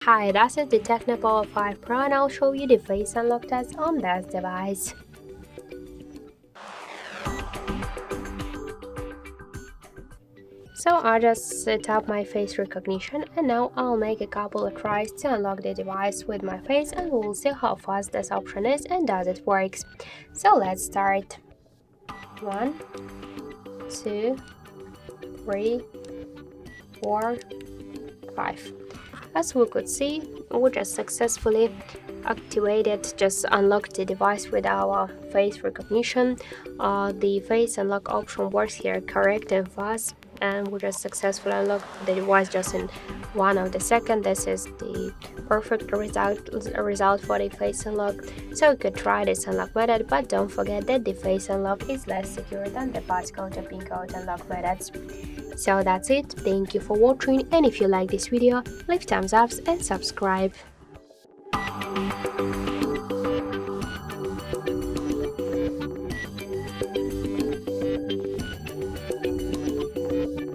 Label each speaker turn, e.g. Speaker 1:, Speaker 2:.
Speaker 1: Hi, this is the Tecno Pova 5 Pro and I'll show you the face unlock test on this device. So I just set up my face recognition and now I'll make a couple of tries to unlock the device with my face and we'll see how fast this option is and does it works. So let's start. 1, 2, 3, 4, 5. As we could see, we just successfully just unlocked the device with our face recognition. The face unlock option works here correct and fast, and we just successfully unlocked the device just in 1 of the second. This is the perfect result for the face unlock. So you could try this unlock method, but don't forget that the face unlock is less secure than the passcode or pin code unlock methods. So that's it, thank you for watching, and if you like this video, leave thumbs up and subscribe.